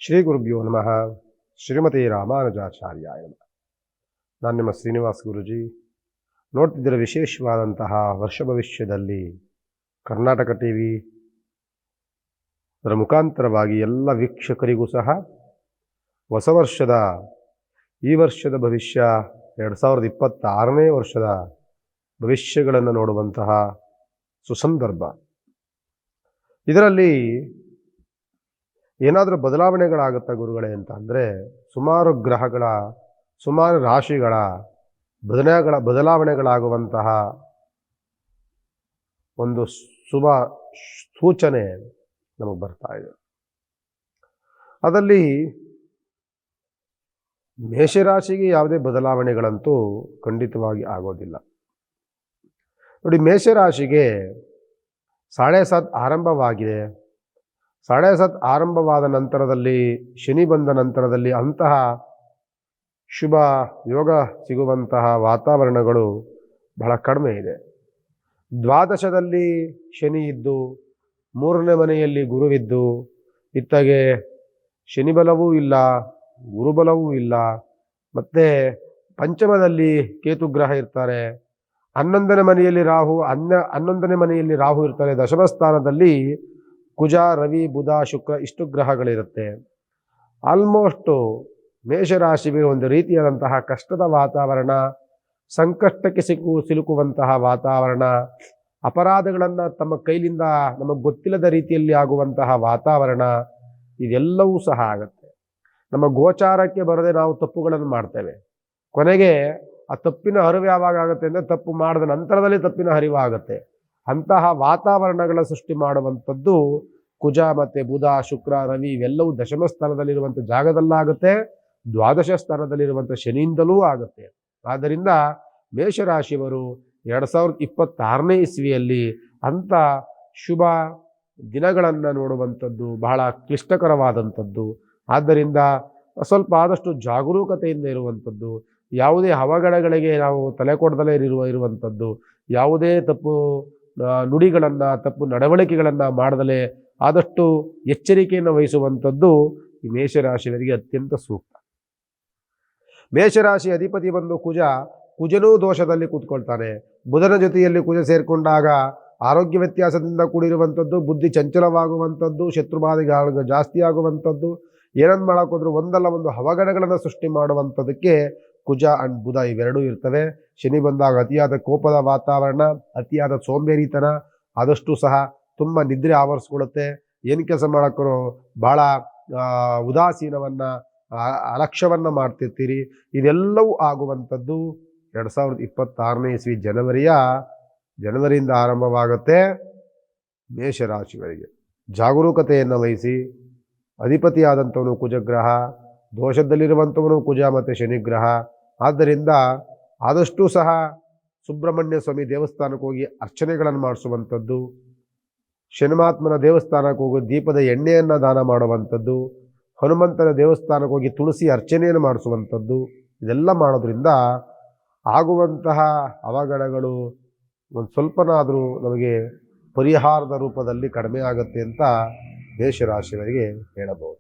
ಶ್ರೀ ಗುರುಭ್ಯೋ ನಮಃ. ಶ್ರೀಮತಿ ರಾಮಾನುಜಾಚಾರ್ಯಾಯ ನಮಃ. ನಾನು ನಿಮ್ಮ ಶ್ರೀನಿವಾಸ್ ಗುರುಜಿ. ನೋಡ್ತಿದ್ದರೆ ವಿಶೇಷವಾದಂತಹ ವರ್ಷ ಭವಿಷ್ಯದಲ್ಲಿ ಕರ್ನಾಟಕ ಟಿವಿ ಅದರ ಮುಖಾಂತರವಾಗಿ ಎಲ್ಲ ವೀಕ್ಷಕರಿಗೂ ಸಹ ಹೊಸ ವರ್ಷದ ಈ ವರ್ಷದ ಭವಿಷ್ಯ 2026ನೇ ವರ್ಷದ ಭವಿಷ್ಯಗಳನ್ನು ನೋಡುವಂತಹ ಸುಸಂದರ್ಭ. ಇದರಲ್ಲಿ ಏನಾದರೂ ಬದಲಾವಣೆಗಳಾಗುತ್ತಾ ಗುರುಗಳೇ ಅಂತ ಅಂದರೆ, ಸುಮಾರು ರಾಶಿಗಳ ಬದಲಾವಣೆಗಳಾಗುವಂತಹ ಒಂದು ಶುಭ ಸೂಚನೆ ನಮಗೆ ಬರ್ತಾ ಇದೆ. ಅದರಲ್ಲಿ ಮೇಷರಾಶಿಗೆ ಯಾವುದೇ ಬದಲಾವಣೆಗಳಂತೂ ಖಂಡಿತವಾಗಿ ಆಗೋದಿಲ್ಲ. ನೋಡಿ, ಮೇಷರಾಶಿಗೆ 7.5 ಆರಂಭವಾಗಿದೆ. 7.5 ಆರಂಭವಾದ ನಂತರದಲ್ಲಿ ಶನಿ ಬಂದ ನಂತರದಲ್ಲಿ ಅಂತಹ ಶುಭ ಯೋಗ ಸಿಗುವಂತಹ ವಾತಾವರಣಗಳು ಬಹಳ ಕಡಿಮೆ ಇದೆ. ದ್ವಾದಶದಲ್ಲಿ ಶನಿ ಇದ್ದು 3ನೇ ಮನೆಯಲ್ಲಿ ಗುರುವಿದ್ದು, ಇತ್ತಗೆ ಶನಿ ಬಲವೂ ಇಲ್ಲ, ಗುರುಬಲವೂ ಇಲ್ಲ. ಮತ್ತು ಪಂಚಮದಲ್ಲಿ ಕೇತುಗ್ರಹ ಇರ್ತಾರೆ. 11ನೇ ಮನೆಯಲ್ಲಿ ರಾಹು ಇರ್ತಾರೆ. ದಶಮ ಸ್ಥಾನದಲ್ಲಿ ಕುಜ, ರವಿ, ಬುಧ, ಶುಕ್ರ ಇಷ್ಟು ಗ್ರಹಗಳಿರುತ್ತೆ. ಆಲ್ಮೋಸ್ಟು ಮೇಷರಾಶಿಗೆ ಒಂದು ರೀತಿಯಾದಂತಹ ಕಷ್ಟದ ವಾತಾವರಣ, ಸಂಕಷ್ಟಕ್ಕೆ ಸಿಲುಕುವಂತಹ ವಾತಾವರಣ, ಅಪರಾಧಗಳನ್ನು ತಮ್ಮ ಕೈಲಿಂದ ನಮಗೆ ಗೊತ್ತಿಲ್ಲದ ರೀತಿಯಲ್ಲಿ ಆಗುವಂತಹ ವಾತಾವರಣ, ಇದೆಲ್ಲವೂ ಸಹ ಆಗುತ್ತೆ. ನಮ್ಮ ಗೋಚಾರಕ್ಕೆ ಬರದೆ ನಾವು ತಪ್ಪುಗಳನ್ನು ಮಾಡ್ತೇವೆ. ಕೊನೆಗೆ ಆ ತಪ್ಪಿನ ಅರಿವು ಯಾವಾಗ ಆಗುತ್ತೆ ಅಂದರೆ, ತಪ್ಪು ಮಾಡಿದ ನಂತರದಲ್ಲಿ ತಪ್ಪಿನ ಅರಿವು ಆಗುತ್ತೆ. ಅಂತಹ ವಾತಾವರಣಗಳ ಸೃಷ್ಟಿ ಮಾಡುವಂಥದ್ದು ಕುಜ ಮತ್ತು ಬುಧ, ಶುಕ್ರ, ರವಿ ಇವೆಲ್ಲವೂ ದಶಮ ಸ್ಥಾನದಲ್ಲಿರುವಂಥ ಜಾಗದಲ್ಲಾಗುತ್ತೆ. ದ್ವಾದಶ ಸ್ಥಾನದಲ್ಲಿರುವಂಥ ಶನಿಯಿಂದಲೂ ಆಗುತ್ತೆ. ಆದ್ದರಿಂದ ಮೇಷರಾಶಿಯವರು 2026ನೇ ಇಸ್ವಿಯಲ್ಲಿ ಅಂಥ ಶುಭ ದಿನಗಳನ್ನು ನೋಡುವಂಥದ್ದು ಬಹಳ ಕ್ಲಿಷ್ಟಕರವಾದಂಥದ್ದು. ಆದ್ದರಿಂದ ಸ್ವಲ್ಪ ಆದಷ್ಟು ಜಾಗರೂಕತೆಯಿಂದ ಇರುವಂಥದ್ದು, ಯಾವುದೇ ಅವಘಡಗಳಿಗೆ ನಾವು ತಲೆ ಕೊಡದಲೇ ಇರುವಂಥದ್ದು, ಯಾವುದೇ ತಪ್ಪು ನುಡಿಗಳನ್ನು, ತಪ್ಪು ನಡವಳಿಕೆಗಳನ್ನು ಮಾಡದಲೇ ಆದಷ್ಟು ಎಚ್ಚರಿಕೆಯನ್ನು ವಹಿಸುವಂಥದ್ದು ಈ ಮೇಷರಾಶಿಯವರಿಗೆ ಅತ್ಯಂತ ಸೂಕ್ತ. ಮೇಷರಾಶಿ ಅಧಿಪತಿ ಬಂದು ಕುಜನೂ ದೋಷದಲ್ಲಿ ಕೂತ್ಕೊಳ್ತಾನೆ. ಬುಧನ ಜೊತೆಯಲ್ಲಿ ಕುಜ ಸೇರಿಕೊಂಡಾಗ ಆರೋಗ್ಯ ವ್ಯತ್ಯಾಸದಿಂದ ಕೂಡಿರುವಂಥದ್ದು, ಬುದ್ಧಿ ಚಂಚಲವಾಗುವಂಥದ್ದು, ಶತ್ರುಬಾಧೆಗಳು ಜಾಸ್ತಿ ಆಗುವಂಥದ್ದು, ಏನನ್ನು ಮಾಡೋಕ್ಕೋದ್ರೂ ಒಂದಲ್ಲ ಒಂದು ಅವಘಡಗಳನ್ನು ಸೃಷ್ಟಿ ಮಾಡುವಂಥದ್ದಕ್ಕೆ ಕುಜ ಅಂಡ್ ಬುಧ ಇವೆರಡೂ ಇರ್ತವೆ. ಶನಿ ಬಂದಾಗ ಅತಿಯಾದ ಕೋಪದ ವಾತಾವರಣ, ಅತಿಯಾದ ಸೋಂಬೇರಿತನ, ಆದಷ್ಟು ಸಹ ತುಂಬ ನಿದ್ರೆ ಆವರಿಸ್ಕೊಳ್ಳುತ್ತೆ. ಏನು ಕೆಲಸ ಮಾಡೋಕ್ಕೂ ಭಾಳ ಉದಾಸೀನವನ್ನು, ಅಲಕ್ಷ್ಯವನ್ನು ಮಾಡ್ತಿರ್ತೀರಿ. ಇದೆಲ್ಲವೂ ಆಗುವಂಥದ್ದು 2026ನೇ ಇಸ್ವಿ ಜನವರಿಯಿಂದ ಆರಂಭವಾಗುತ್ತೆ. ಮೇಷರಾಶಿಯವರಿಗೆ ಜಾಗರೂಕತೆಯನ್ನು ವಹಿಸಿ. ಅಧಿಪತಿಯಾದಂಥವನು ಕುಜಗ್ರಹ, ದೋಷದಲ್ಲಿರುವಂಥವನು ಕುಜ ಮತ್ತು ಶನಿಗ್ರಹ. ಆದ್ದರಿಂದ ಆದಷ್ಟು ಸಹ ಸುಬ್ರಹ್ಮಣ್ಯ ಸ್ವಾಮಿ ದೇವಸ್ಥಾನಕ್ಕೆ ಹೋಗಿ ಅರ್ಚನೆಗಳನ್ನು ಮಾಡಿಸುವಂಥದ್ದು, ಶನಿಮಾತ್ಮನ ದೇವಸ್ಥಾನಕ್ಕೆ ಹೋಗಿ ದೀಪದ ಎಣ್ಣೆಯನ್ನು ದಾನ ಮಾಡುವಂಥದ್ದು, ಹನುಮಂತನ ದೇವಸ್ಥಾನಕ್ಕೆ ಹೋಗಿ ತುಳಸಿ ಅರ್ಚನೆಯನ್ನು ಮಾಡಿಸುವಂಥದ್ದು, ಇದೆಲ್ಲ ಮಾಡೋದ್ರಿಂದ ಆಗುವಂತಹ ಅವಘಡಗಳು ಒಂದು ಸ್ವಲ್ಪನಾದರೂ ನಮಗೆ ಪರಿಹಾರದ ರೂಪದಲ್ಲಿ ಕಡಿಮೆ ಆಗುತ್ತೆ ಅಂತ ಮೇಷರಾಶಿಯವರಿಗೆ ಹೇಳಬಹುದು.